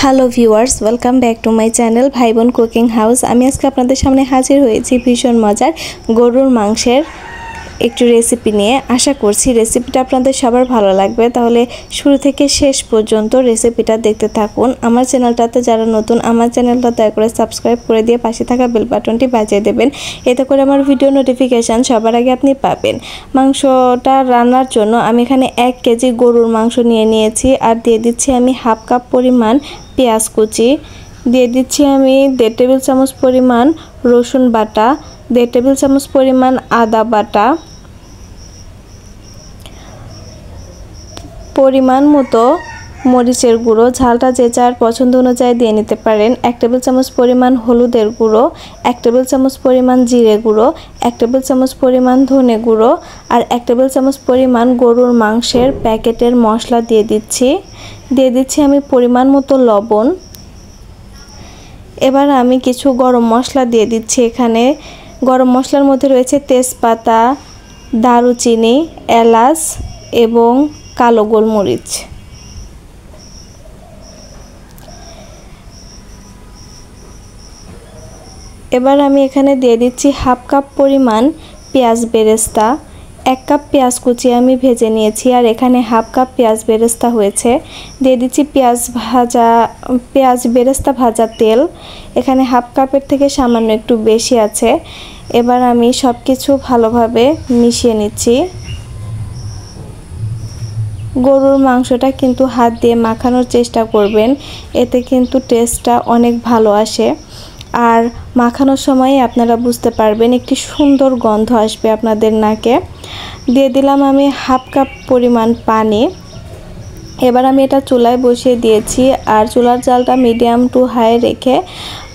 Hello viewers, welcome back to my channel ভাই বোন cooking house. আমি আজকে আপনাদের সামনে হাজির হয়েছি ভীষণ মজার গরুর মাংসের একটু রেসিপি নিয়ে। আশা করছি রেসিপিটা আপনাদের সবার ভালো লাগবে, তাহলে শুরু থেকে শেষ পর্যন্ত রেসিপিটা দেখতে থাকুন। আমার চ্যানেলটাতে যারা নতুন, আমার চ্যানেলটা দয়া করে সাবস্ক্রাইব করে দিয়ে পাশে থাকা বেল বাটনটি বাজিয়ে দেবেন, এতে করে আমার ভিডিও নোটিফিকেশান সবার আগে আপনি পাবেন। মাংসটা রান্নার জন্য আমি এখানে 1 কেজি গরুর মাংস নিয়ে নিয়েছি, আর দিয়ে দিচ্ছি আমি হাফ কাপ পরিমাণ পেঁয়াজ কুচি, দিয়ে দিচ্ছি আমি 1.5 টেবিল চামচ পরিমাণ রসুন বাটা, 1.5 টেবিল চামচ পরিমাণ আদা বাটা, পরিমাণ মতো মরিচের গুঁড়ো, ঝালটা যে যার পছন্দ অনুযায়ী দিয়ে নিতে পারেন, 1 টেবিল চামচ পরিমাণ হলুদের গুঁড়ো, 1 টেবিল চামচ পরিমাণ জিরে গুঁড়ো, 1 টেবিল চামচ পরিমাণ ধনে গুঁড়ো, আর 1 টেবিল চামচ পরিমাণ গরুর মাংসের প্যাকেটের মশলা দিয়ে দিচ্ছি আমি পরিমাণ মতো লবণ। এবার আমি কিছু গরম মশলা দিয়ে দিচ্ছি। এখানে গরম মশলার মধ্যে রয়েছে তেজপাতা, দারুচিনি, এলাচ এবং কালো গোলমরিচ। এবার আমি এখানে দিয়ে দিচ্ছি হাফ কাপ পরিমাণ পেঁয়াজ বেরেস্তা। 1 কাপ পেঁয়াজ কুচি আমি ভেজে নিয়েছি, আর এখানে হাফ কাপ পেঁয়াজ বেরেস্তা হয়েছে। দিয়ে দিচ্ছি পেঁয়াজ বেরেস্তা ভাজা তেল, এখানে হাফ কাপের থেকে সামান্য একটু বেশি আছে। এবার আমি সব কিছু ভালোভাবে মিশিয়ে নিচ্ছি। গরুর মাংসটা কিন্তু হাত দিয়ে মাখানোর চেষ্টা করবেন, এতে কিন্তু টেস্টটা অনেক ভালো আসে। আর মাখানোর সময় আপনারা বুঝতে পারবেন একটি সুন্দর গন্ধ আসবে আপনাদের নাকে। দিয়ে দিলাম আমি হাফ কাপ পরিমাণ পানি। এবার আমি এটা চুলায় বসিয়ে দিয়েছি, আর চুলার জালটা মিডিয়াম টু হাই রেখে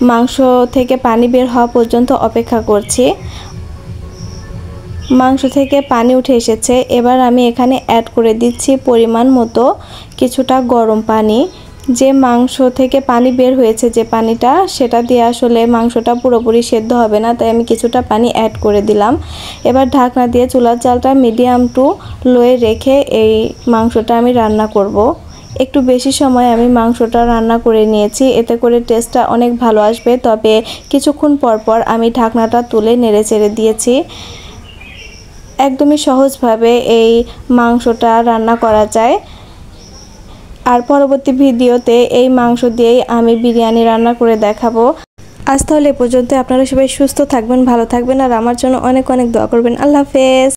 মাংস থেকে পানি বের হওয়া পর্যন্ত অপেক্ষা করছি। মাংস থেকে পানি উঠে এসেছে। এবার আমি এখানে অ্যাড করে দিচ্ছি পরিমাণ মতো কিছুটা গরম পানি। যে মাংস থেকে পানি বের হয়েছে, যে পানিটা, সেটা দিয়ে আসলে মাংসটা পুরোপুরি সেদ্ধ হবে না, তাই আমি কিছুটা পানি অ্যাড করে দিলাম। এবার ঢাকনা দিয়ে চুলার জালটা মিডিয়াম টু লোয়ে রেখে এই মাংসটা আমি রান্না করব। একটু বেশি সময় আমি মাংসটা রান্না করে নিয়েছি, এতে করে টেস্টটা অনেক ভালো আসবে। তবে কিছুক্ষণ পর আমি ঢাকনাটা তুলে নেড়েচেড়ে দিয়েছি। একদমই সহজভাবে এই মাংসটা রান্না করা যায়। আর পরবর্তী ভিডিওতে এই মাংস দিয়েই আমি বিরিয়ানি রান্না করে দেখাবো। আজ তাহলে এ পর্যন্ত। আপনারা সবাই সুস্থ থাকবেন, ভালো থাকবেন, আর আমার জন্য অনেক অনেক দোয়া করবেন। আল্লাহ হাফেজ।